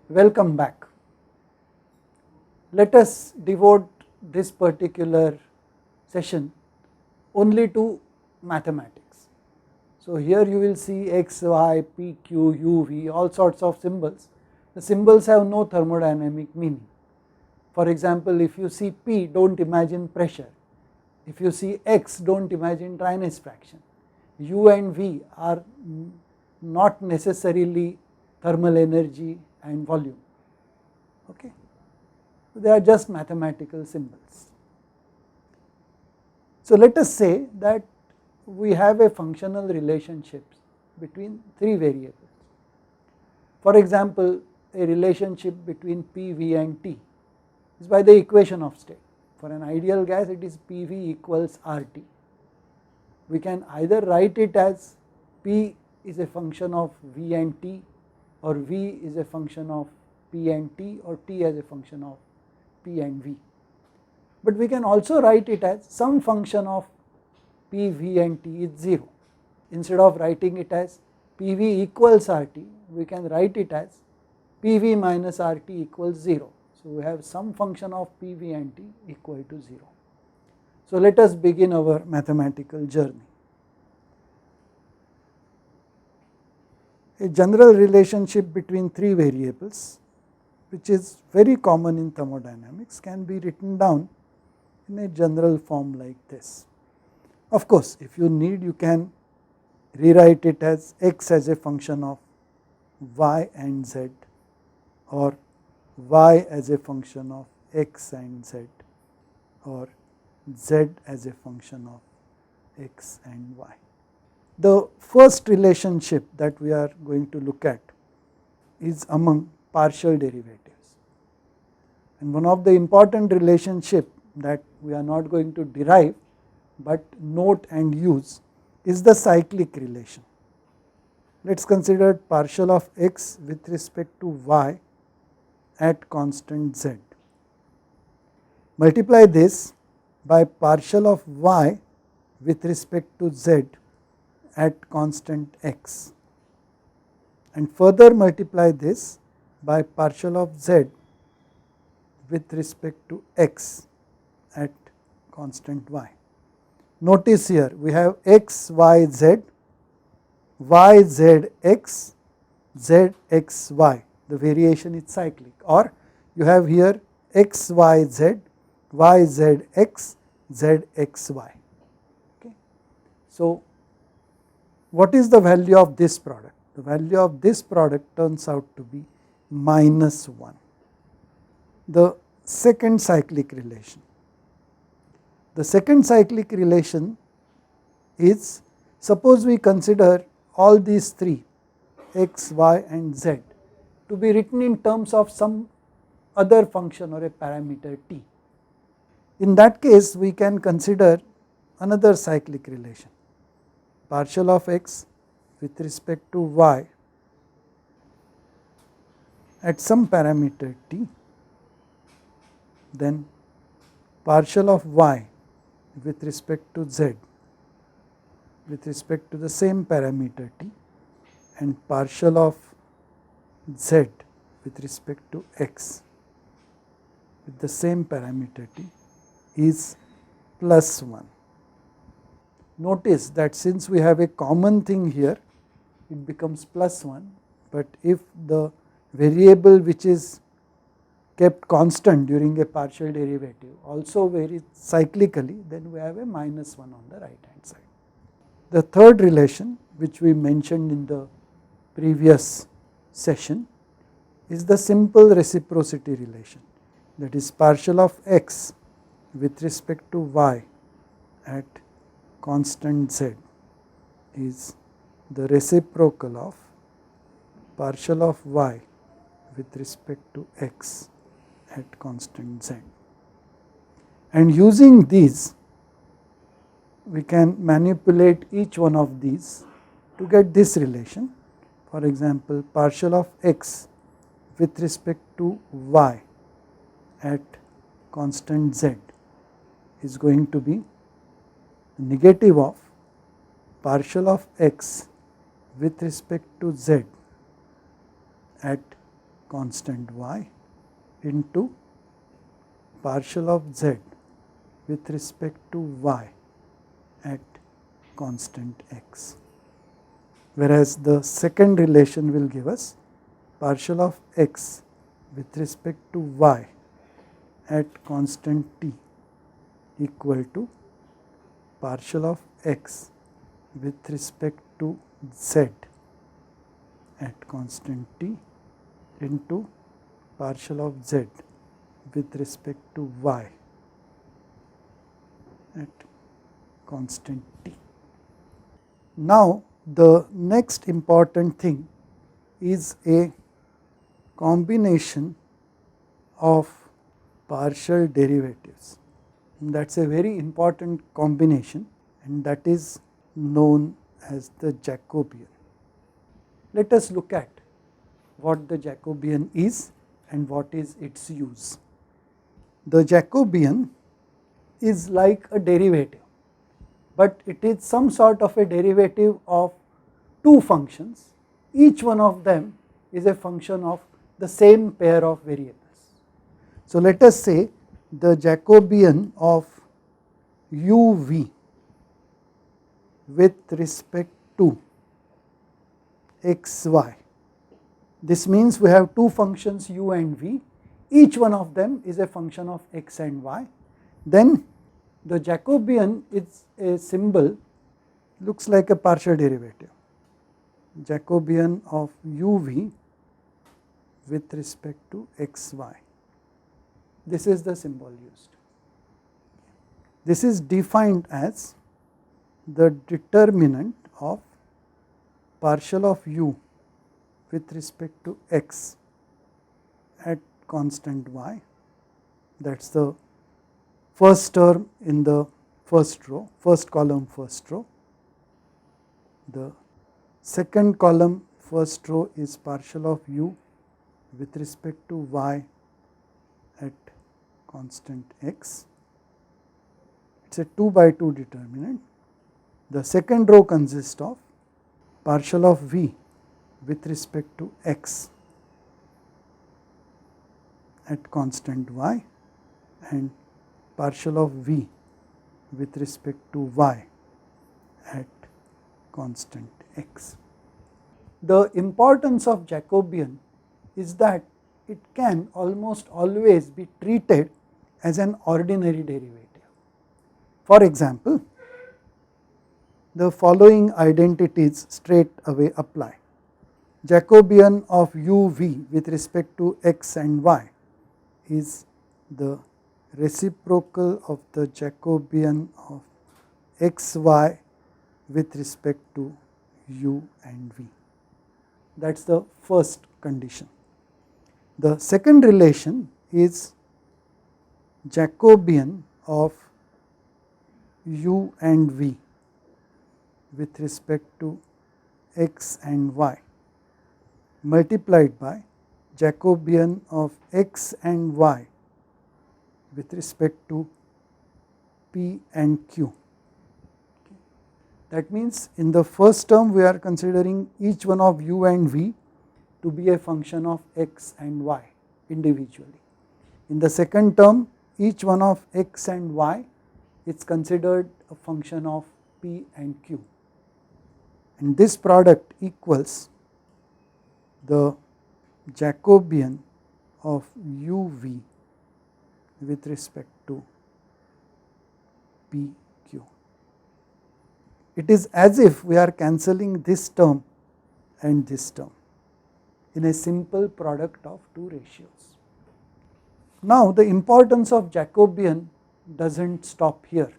Welcome back. Let us devote this particular session only to mathematics. So here you will see x, y, p, q, u, v, all sorts of symbols. The symbols have no thermodynamic meaning. For example, if you see p, don't imagine pressure. If you see x, don't imagine dryness fraction. U and v are not necessarily thermal energy and volume. Okay, they are just mathematical symbols. So let us say that we have a functional relationship between three variables. For example, a relationship between P, V and T is by the equation of state. For an ideal gas, it is PV equals RT. We can either write it as P is a function of V and T, or V is a function of P and T, or T as a function of P and V. But we can also write it as some function of P, V and T is 0. Instead of writing it as PV equals RT, we can write it as PV minus RT equals 0. So we have some function of PV and T equal to 0. So let us begin our mathematical journey. A general relationship between three variables, which is very common in thermodynamics, can be written down in a general form like this. Of course, if you need, you can rewrite it as x as a function of y and z, or y as a function of x and z, or z as a function of x and y. The first relationship that we are going to look at is among partial derivatives, and one of the important relationship that we are not going to derive but note and use is the cyclic relation. Let us consider partial of x with respect to y at constant z. Multiply this by partial of y with respect to z at constant x, and further multiply this by partial of z with respect to x at constant y. Notice here we have x, y, z, y, z, x, z, x, y. The variation is cyclic, or you have here x, y, z, y, z, x, z, x, y. Okay. So what is the value of this product? The value of this product turns out to be minus 1. The second cyclic relation. The second cyclic relation is, suppose we consider all these three x, y and z to be written in terms of some other function or a parameter t. In that case, we can consider another cyclic relation, partial of x with respect to y at some parameter t, then partial of y with respect to z with respect to the same parameter t, and partial of z with respect to x with the same parameter t is plus 1. Notice that since we have a common thing here, it becomes plus 1, but if the variable which is kept constant during a partial derivative also varies cyclically, then we have a minus 1 on the right hand side. The third relation, which we mentioned in the previous session, is the simple reciprocity relation, that is partial of x with respect to y at constant z is the reciprocal of partial of y with respect to x at constant z. And using these, we can manipulate each one of these to get this relation. For example, partial of x with respect to y at constant z is going to be negative of partial of x with respect to z at constant y into partial of z with respect to y at constant x. Whereas the second relation will give us partial of x with respect to y at constant t equal to partial of x with respect to z at constant t into partial of z with respect to y at constant t. Now, the next important thing is a combination of partial derivatives. That is a very important combination, and that is known as the Jacobian. Let us look at what the Jacobian is and what is its use. The Jacobian is like a derivative, but it is some sort of a derivative of two functions. Each one of them is a function of the same pair of variables. So, let us say the Jacobian of uv with respect to xy. This means we have two functions u and v, each one of them is a function of x and y. Then the Jacobian is a symbol, looks like a partial derivative. Jacobian of uv with respect to xy. This is the symbol used. This is defined as the determinant of partial of u with respect to x at constant y. That is the first term in the first row, first column, first row. The second column, first row is partial of u with respect to y at constant x. It is a 2 by 2 determinant. The second row consists of partial of v with respect to x at constant y and partial of v with respect to y at constant x. The importance of Jacobian is that it can almost always be treated as an ordinary derivative. For example, the following identities straight away apply. Jacobian of uv with respect to x and y is the reciprocal of the Jacobian of xy with respect to u and v. That is the first condition. The second relation is Jacobian of u and v with respect to x and y multiplied by Jacobian of x and y with respect to p and q. That means in the first term we are considering each one of u and v to be a function of x and y individually. In the second term, each one of x and y is considered a function of p and q, and this product equals the Jacobian of uv with respect to p q. It is as if we are cancelling this term and this term in a simple product of two ratios. Now, the importance of Jacobian does not stop here.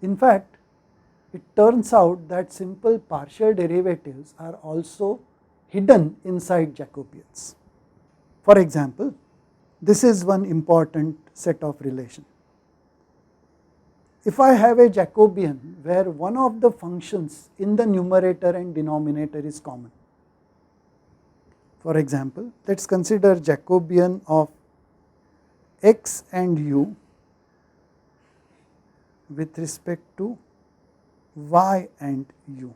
In fact, it turns out that simple partial derivatives are also hidden inside Jacobians. For example, this is one important set of relation. If I have a Jacobian where one of the functions in the numerator and denominator is common, for example, let us consider Jacobian of x and u with respect to y and u.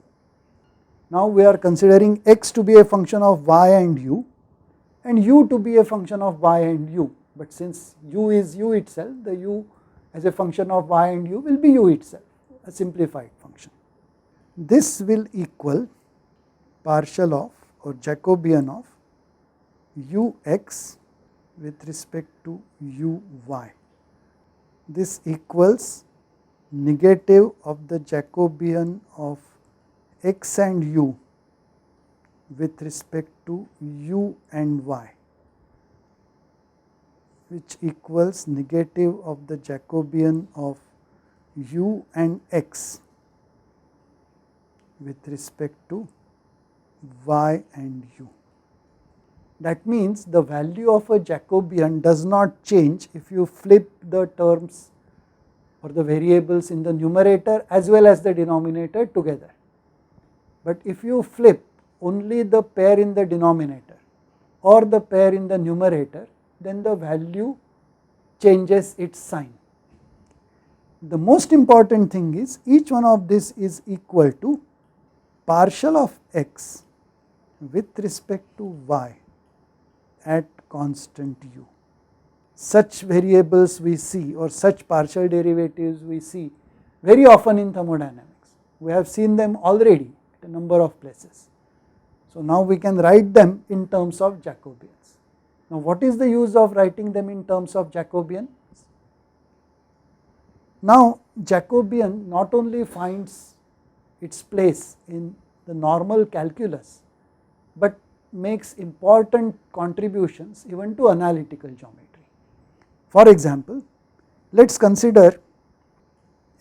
Now we are considering x to be a function of y and u, and u to be a function of y and u, but since u is u itself, the u as a function of y and u will be u itself, a simplified function. This will equal partial of or Jacobian of ux with respect to uy. This equals negative of the Jacobian of x and u with respect to u and y, which equals negative of the Jacobian of u and x with respect to y and u. That means the value of a Jacobian does not change if you flip the terms or the variables in the numerator as well as the denominator together. But if you flip only the pair in the denominator or the pair in the numerator, then the value changes its sign. The most important thing is each one of this is equal to partial of x with respect to y at constant u. Such variables we see or such partial derivatives we see very often in thermodynamics. We have seen them already at a number of places. So now we can write them in terms of Jacobians. Now what is the use of writing them in terms of Jacobian? Now Jacobian not only finds its place in the normal calculus, but makes important contributions even to analytical geometry. For example, let us consider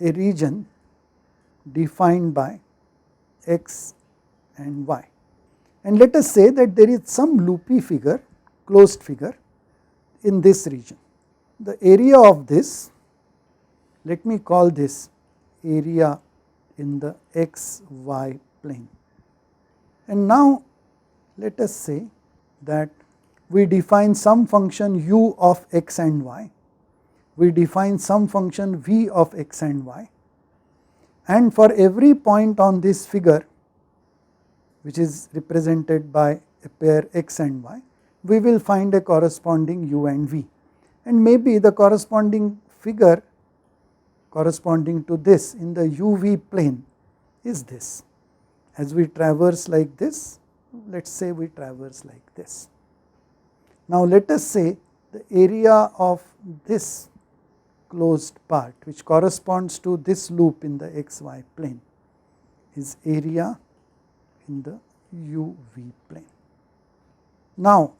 a region defined by x and y, and let us say that there is some loopy figure, closed figure in this region. The area of this, let me call this area in the xy plane, and now let us say that we define some function u of x and y, we define some function v of x and y, and for every point on this figure which is represented by a pair x and y, we will find a corresponding u and v, and maybe the corresponding figure corresponding to this in the uv plane is this. As we traverse like this, let us say we traverse like this. Now let us say the area of this closed part which corresponds to this loop in the xy plane is area in the uv plane. Now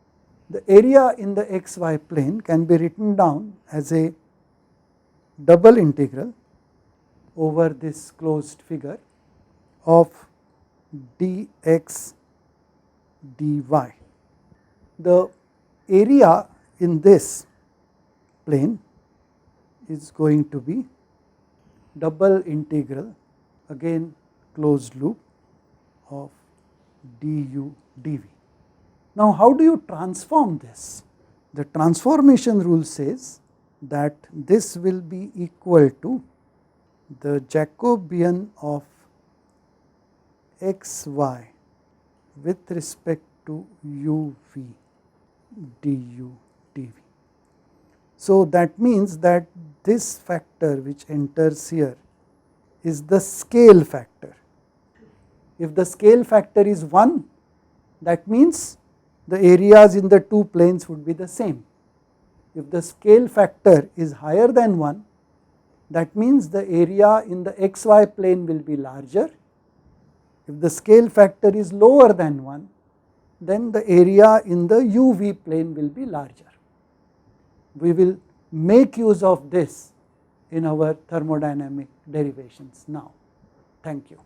the area in the xy plane can be written down as a double integral over this closed figure of dx dy. The area in this plane is going to be double integral, again closed loop, of du dv. Now how do you transform this? The transformation rule says that this will be equal to the Jacobian of xy with respect to uv du dv. So that means that this factor which enters here is the scale factor. If the scale factor is 1, that means the areas in the two planes would be the same. If the scale factor is higher than 1, that means the area in the xy plane will be larger. If the scale factor is lower than 1, then the area in the uv plane will be larger. We will make use of this in our thermodynamic derivations now. Thank you.